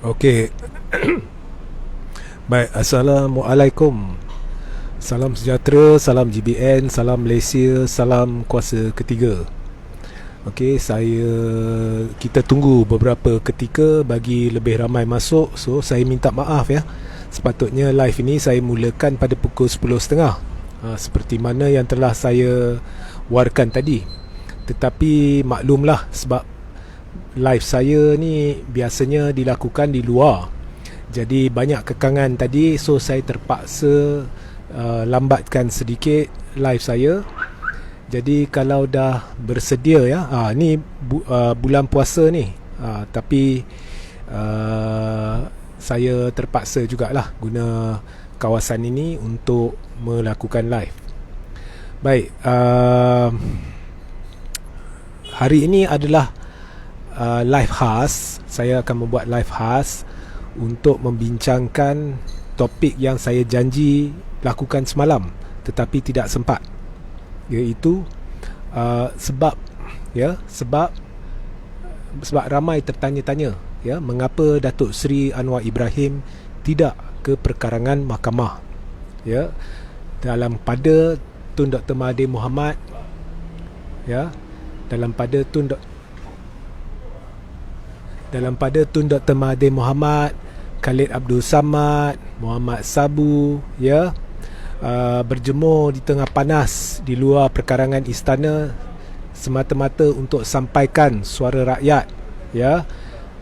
Okey. Baik, Assalamualaikum. Salam sejahtera, salam GBN, salam Malaysia, salam kuasa ketiga. Okey, kita tunggu beberapa ketika bagi lebih ramai masuk. So, saya minta maaf ya. Sepatutnya live ini saya mulakan pada pukul 10.30, seperti mana yang telah saya warkan tadi. Tetapi maklumlah, sebab live saya ni biasanya dilakukan di luar, jadi banyak kekangan tadi. So saya terpaksa lambatkan sedikit live saya. Jadi kalau dah bersedia ya, ni bulan puasa ni, tapi saya terpaksa jugalah guna kawasan ini untuk melakukan live. Baik, hari ini adalah live khas. Saya akan membuat live khas untuk membincangkan topik yang saya janji lakukan semalam tetapi tidak sempat, iaitu sebab ramai tertanya-tanya ya, mengapa Datuk Seri Anwar Ibrahim tidak ke perkarangan mahkamah ya, dalam pada Tun Dr. Mahathir Mohamad ya, dalam pada Tun Dr. Mahathir Mohamad, Khalid Abdul Samad, Muhammad Sabu ya, berjemur di tengah panas di luar perkarangan istana semata-mata untuk sampaikan suara rakyat ya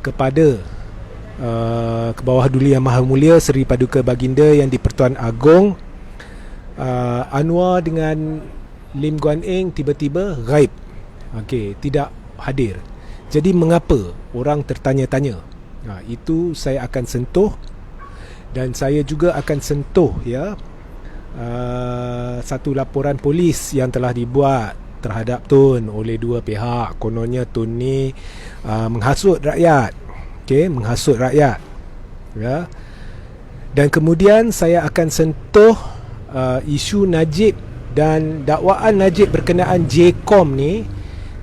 kepada ke bawah duli Yang Maha Mulia Seri Paduka Baginda Yang di-Pertuan Agong. Anwar dengan Lim Guan Eng tiba-tiba gaib, tidak hadir. Jadi mengapa orang tertanya-tanya? Itu saya akan sentuh, dan saya juga akan sentuh ya satu laporan polis yang telah dibuat terhadap Tun oleh dua pihak. Kononnya Tun ni menghasut rakyat, menghasut rakyat ya. Dan kemudian saya akan sentuh isu Najib dan dakwaan Najib berkenaan JCOM ni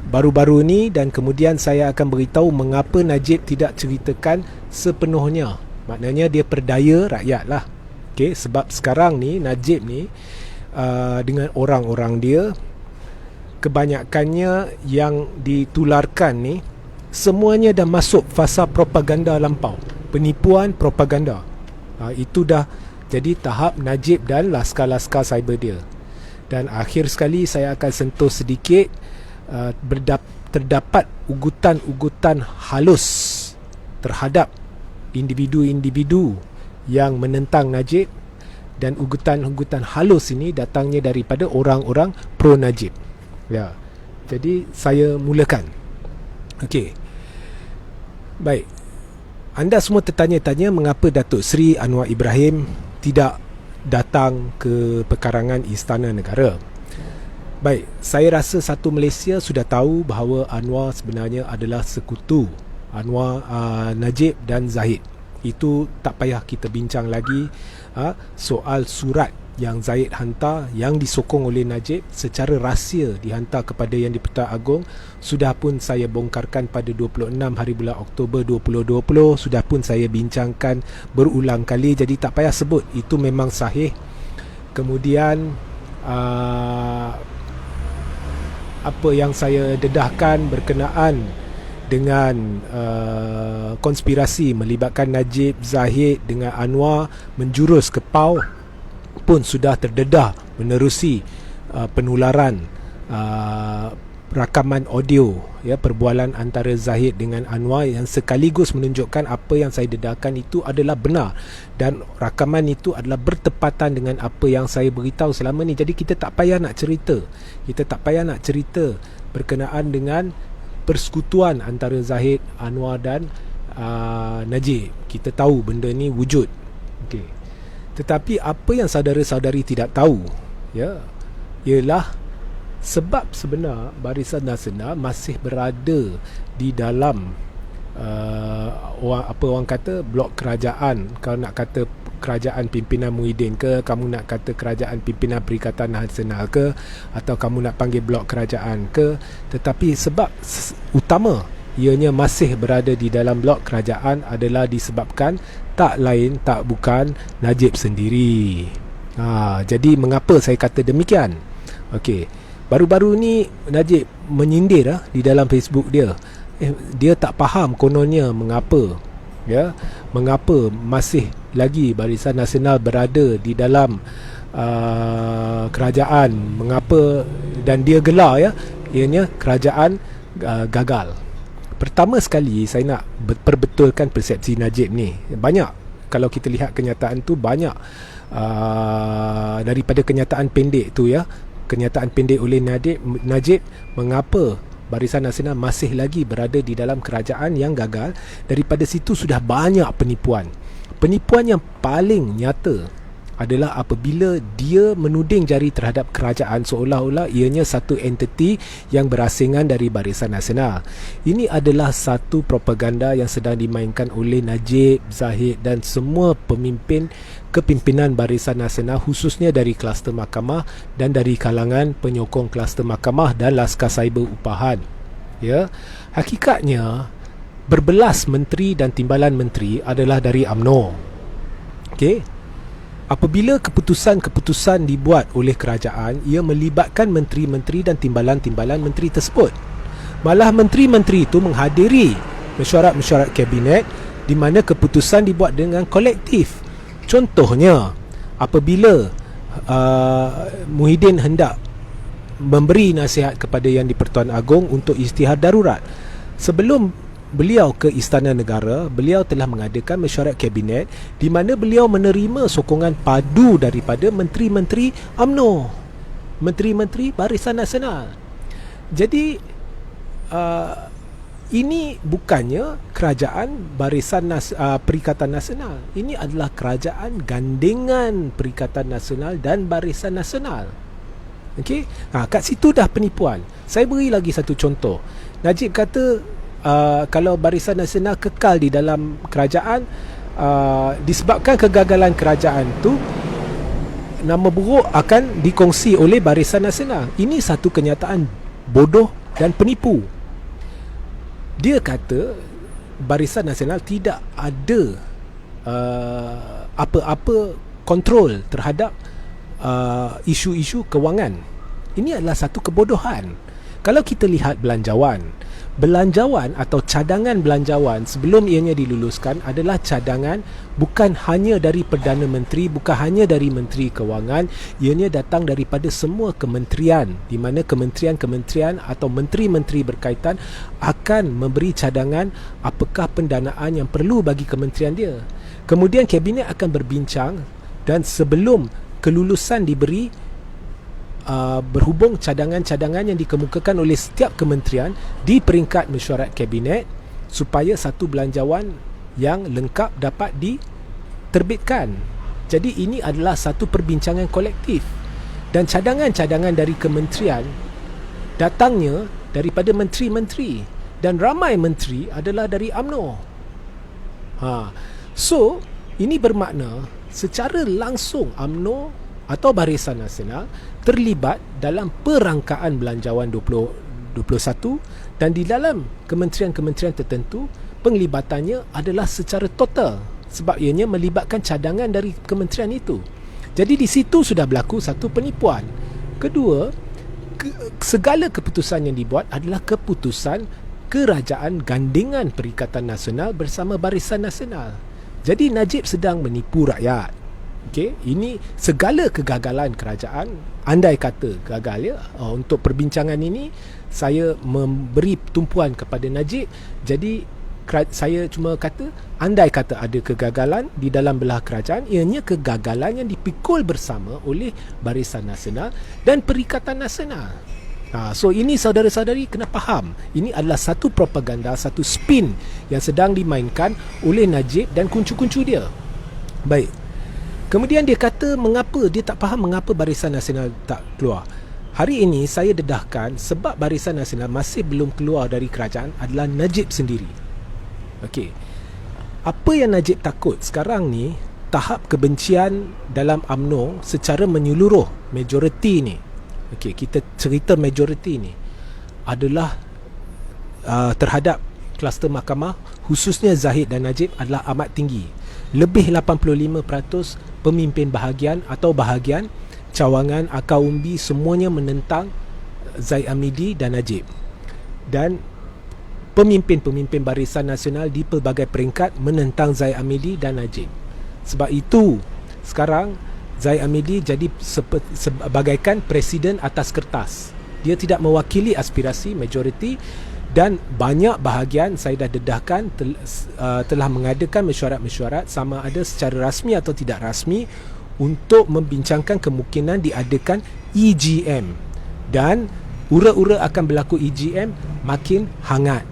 baru-baru ni, dan kemudian saya akan beritahu mengapa Najib tidak ceritakan sepenuhnya. Maknanya dia perdaya rakyat lah. Sebab sekarang ni Najib ni dengan orang-orang dia, kebanyakannya yang ditularkan ni semuanya dah masuk fasa propaganda lampau, penipuan propaganda. Itu dah jadi tahap Najib dan laskar-laskar cyber dia. Dan akhir sekali saya akan sentuh sedikit, terdapat ugutan-ugutan halus terhadap individu-individu yang menentang Najib, dan ugutan-ugutan halus ini datangnya daripada orang-orang pro Najib ya. Jadi saya mulakan. Baik, anda semua tertanya-tanya mengapa Datuk Seri Anwar Ibrahim tidak datang ke perkarangan Istana Negara. Baik, saya rasa satu Malaysia sudah tahu bahawa Anwar sebenarnya adalah sekutu Najib dan Zahid. Itu tak payah kita bincang lagi. Soal surat yang Zahid hantar, yang disokong oleh Najib secara rahsia dihantar kepada Yang di-Pertuan Agong, sudah pun saya bongkarkan pada 26 hari bulan Oktober 2020. Sudah pun saya bincangkan berulang kali, jadi tak payah sebut, itu memang sahih. Kemudian apa yang saya dedahkan berkenaan dengan konspirasi melibatkan Najib, Zahid dengan Anwar menjurus ke PAU pun sudah terdedah menerusi penularan rakaman audio ya, perbualan antara Zahid dengan Anwar, yang sekaligus menunjukkan apa yang saya dedahkan itu adalah benar, dan rakaman itu adalah bertepatan dengan apa yang saya beritahu selama ni. Jadi kita tak payah nak cerita berkenaan dengan persekutuan antara Zahid, Anwar dan Najib. Kita tahu benda ni wujud. Tetapi apa yang saudara-saudari tidak tahu ya, ialah sebab sebenar Barisan Nasional masih berada di dalam orang kata blok kerajaan. Kalau nak kata kerajaan pimpinan Muhyiddin ke, kamu nak kata kerajaan pimpinan Perikatan Nasional ke, atau kamu nak panggil blok kerajaan ke, tetapi sebab utama ianya masih berada di dalam blok kerajaan adalah disebabkan tak lain tak bukan Najib sendiri. Jadi mengapa saya kata demikian? Okey, baru-baru ni Najib menyindir di dalam Facebook dia. Dia tak faham kononnya mengapa masih lagi Barisan Nasional berada di dalam kerajaan, mengapa, dan dia gelar ianya kerajaan gagal. Pertama sekali saya nak perbetulkan persepsi Najib ni. Banyak, kalau kita lihat kenyataan tu banyak daripada kenyataan pendek tu kenyataan pendek oleh Najib mengapa Barisan Nasional masih lagi berada di dalam kerajaan yang gagal. Daripada situ sudah banyak penipuan yang paling nyata adalah apabila dia menuding jari terhadap kerajaan seolah-olah ianya satu entiti yang berasingan dari Barisan Nasional. Ini adalah satu propaganda yang sedang dimainkan oleh Najib, Zahid dan semua kepimpinan Barisan Nasional, khususnya dari kluster mahkamah dan dari kalangan penyokong kluster mahkamah dan Laskar Cyber Upahan. Hakikatnya berbelas menteri dan timbalan menteri adalah dari UMNO. Okey. Apabila keputusan-keputusan dibuat oleh kerajaan, ia melibatkan menteri-menteri dan timbalan-timbalan menteri tersebut. Malah menteri-menteri itu menghadiri mesyuarat-mesyuarat kabinet di mana keputusan dibuat dengan kolektif. Contohnya, apabila Muhyiddin hendak memberi nasihat kepada Yang di-Pertuan Agong untuk isytihar darurat, sebelum beliau ke Istana Negara, beliau telah mengadakan mesyuarat kabinet di mana beliau menerima sokongan padu daripada menteri-menteri UMNO, menteri-menteri Barisan Nasional. Jadi ini bukannya kerajaan Perikatan Nasional. Ini adalah kerajaan gandengan Perikatan Nasional dan Barisan Nasional. Okey, kat situ dah penipuan. Saya beri lagi satu contoh. Najib kata kalau Barisan Nasional kekal di dalam kerajaan, disebabkan kegagalan kerajaan tu, nama buruk akan dikongsi oleh Barisan Nasional. Ini satu kenyataan bodoh dan penipu. Dia kata Barisan Nasional tidak ada apa-apa kontrol terhadap isu-isu kewangan. Ini adalah satu kebodohan. Kalau kita lihat belanjawan atau cadangan belanjawan sebelum ianya diluluskan adalah cadangan bukan hanya dari Perdana Menteri, bukan hanya dari Menteri Kewangan, ianya datang daripada semua kementerian, di mana kementerian-kementerian atau menteri-menteri berkaitan akan memberi cadangan apakah pendanaan yang perlu bagi kementerian dia. Kemudian kabinet akan berbincang dan sebelum kelulusan diberi, berhubung cadangan-cadangan yang dikemukakan oleh setiap kementerian di peringkat mesyuarat kabinet supaya satu belanjawan yang lengkap dapat diterbitkan. Jadi ini adalah satu perbincangan kolektif, dan cadangan-cadangan dari kementerian datangnya daripada menteri-menteri, dan ramai menteri adalah dari UMNO. So ini bermakna secara langsung UMNO atau Barisan Nasional terlibat dalam perangkaan belanjawan 2021, dan di dalam kementerian-kementerian tertentu penglibatannya adalah secara total sebab ianya melibatkan cadangan dari kementerian itu. Jadi di situ sudah berlaku satu penipuan. Kedua, segala keputusan yang dibuat adalah keputusan kerajaan gandengan Perikatan Nasional bersama Barisan Nasional. Jadi Najib sedang menipu rakyat. Okey, ini segala kegagalan kerajaan, andai kata gagal untuk perbincangan ini saya memberi tumpuan kepada Najib. Jadi saya cuma kata andai kata ada kegagalan di dalam belah kerajaan, ianya kegagalan yang dipikul bersama oleh Barisan Nasional dan Perikatan Nasional. So ini saudara-saudari kena faham, ini adalah satu propaganda, satu spin yang sedang dimainkan oleh Najib dan kuncu-kuncu dia. Baik. Kemudian dia kata mengapa dia tak faham mengapa Barisan Nasional tak keluar. Hari ini saya dedahkan sebab Barisan Nasional masih belum keluar dari kerajaan adalah Najib sendiri. Okey. Apa yang Najib takut sekarang ni, tahap kebencian dalam UMNO secara menyeluruh, majoriti ni. Okey, kita cerita majoriti ni adalah terhadap kluster mahkamah, khususnya Zahid dan Najib, adalah amat tinggi. Lebih 85% pemimpin bahagian atau bahagian, cawangan, akar umbi, semuanya menentang Zaid Amidi dan Najib. Dan pemimpin-pemimpin Barisan Nasional di pelbagai peringkat menentang Zaid Amidi dan Najib. Sebab itu sekarang Zaid Amidi jadi sebagaikan presiden atas kertas. Dia tidak mewakili aspirasi majoriti, dan banyak bahagian saya dah dedahkan telah mengadakan mesyuarat-mesyuarat sama ada secara rasmi atau tidak rasmi untuk membincangkan kemungkinan diadakan EGM, dan ura-ura akan berlaku EGM makin hangat,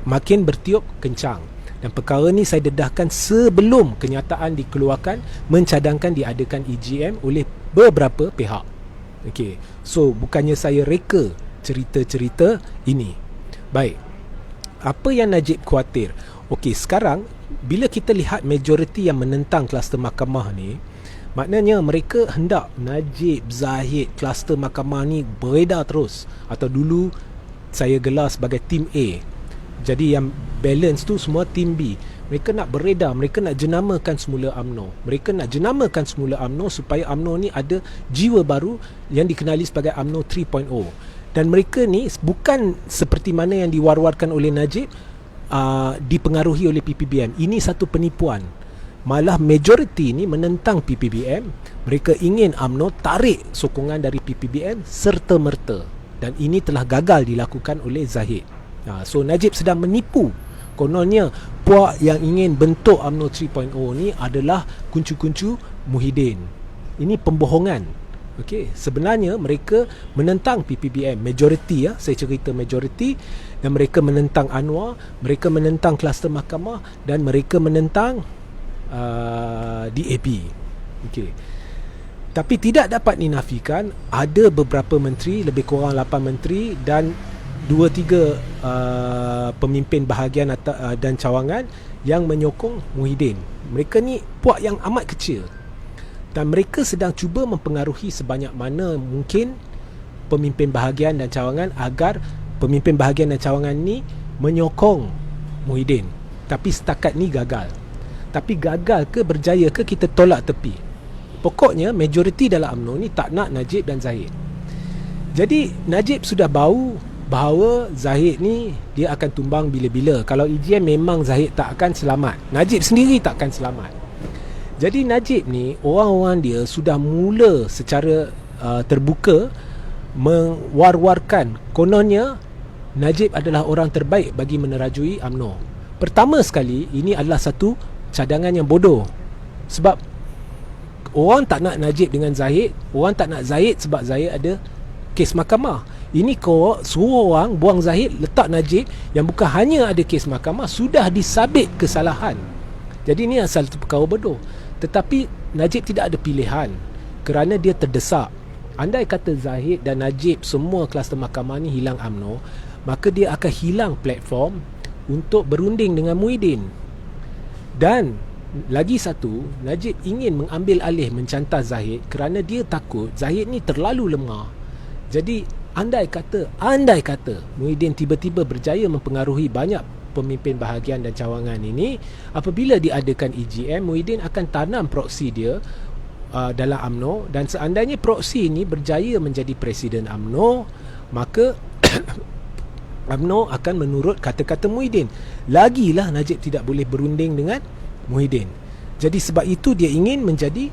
makin bertiup kencang. Dan perkara ni saya dedahkan sebelum kenyataan dikeluarkan mencadangkan diadakan EGM oleh beberapa pihak. Okey, so bukannya saya reka cerita-cerita ini. Baik, apa yang Najib khawatir? Okey, sekarang bila kita lihat majoriti yang menentang kluster mahkamah ni, maknanya mereka hendak Najib, Zahid, kluster mahkamah ni beredar terus, atau dulu saya gelar sebagai tim A. Jadi yang balance tu semua tim B. Mereka nak beredar, mereka nak jenamakan semula UMNO. Mereka nak jenamakan semula UMNO supaya UMNO ni ada jiwa baru yang dikenali sebagai UMNO 3.0. Dan mereka ni bukan seperti mana yang diwar-warkan oleh Najib, dipengaruhi oleh PPBM. Ini satu penipuan. Malah majoriti ni menentang PPBM. Mereka ingin UMNO tarik sokongan dari PPBM serta-merta. Dan ini telah gagal dilakukan oleh Zahid. So Najib sedang menipu. Kononnya puak yang ingin bentuk UMNO 3.0 ni adalah kuncu-kuncu Muhyiddin. Ini pembohongan. Okey, sebenarnya mereka menentang PPBM, majoriti saya cerita majoriti, dan mereka menentang Anwar, mereka menentang kluster mahkamah, dan mereka menentang DAP. Okey. Tapi tidak dapat dinafikan ada beberapa menteri, lebih kurang 8 menteri dan 2-3 pemimpin bahagian dan cawangan yang menyokong Muhyiddin. Mereka ni puak yang amat kecil. Dan mereka sedang cuba mempengaruhi sebanyak mana mungkin pemimpin bahagian dan cawangan agar pemimpin bahagian dan cawangan ni menyokong Muhyiddin. Tapi setakat ni gagal. Tapi gagal ke berjaya ke, kita tolak tepi. Pokoknya majoriti dalam UMNO ni tak nak Najib dan Zahid. Jadi Najib sudah bau bahawa Zahid ni dia akan tumbang bila-bila. Kalau EGM memang Zahid tak akan selamat, Najib sendiri tak akan selamat. Jadi Najib ni, orang-orang dia sudah mula secara terbuka mewar-warkan kononnya Najib adalah orang terbaik bagi menerajui UMNO. Pertama sekali, ini adalah satu cadangan yang bodoh. Sebab orang tak nak Najib dengan Zahid, orang tak nak Zahid sebab Zahid ada kes mahkamah. Ini kau suruh orang buang Zahid, letak Najib yang bukan hanya ada kes mahkamah, sudah disabit kesalahan. Jadi ini asal satu perkara bodoh. Tetapi Najib tidak ada pilihan kerana dia terdesak. Andai kata Zahid dan Najib semua kluster mahkamah ni hilang UMNO, maka dia akan hilang platform untuk berunding dengan Muhyiddin. Dan lagi satu, Najib ingin mengambil alih mencantas Zahid kerana dia takut Zahid ni terlalu lemah. Jadi andai kata Muhyiddin tiba-tiba berjaya mempengaruhi banyak pemimpin bahagian dan cawangan ini, apabila diadakan EGM, Muhyiddin akan tanam proksi dia dalam UMNO, dan seandainya proksi ini berjaya menjadi presiden UMNO, maka UMNO akan menurut kata-kata Muhyiddin. Lagilah Najib tidak boleh berunding dengan Muhyiddin. Jadi sebab itu dia ingin menjadi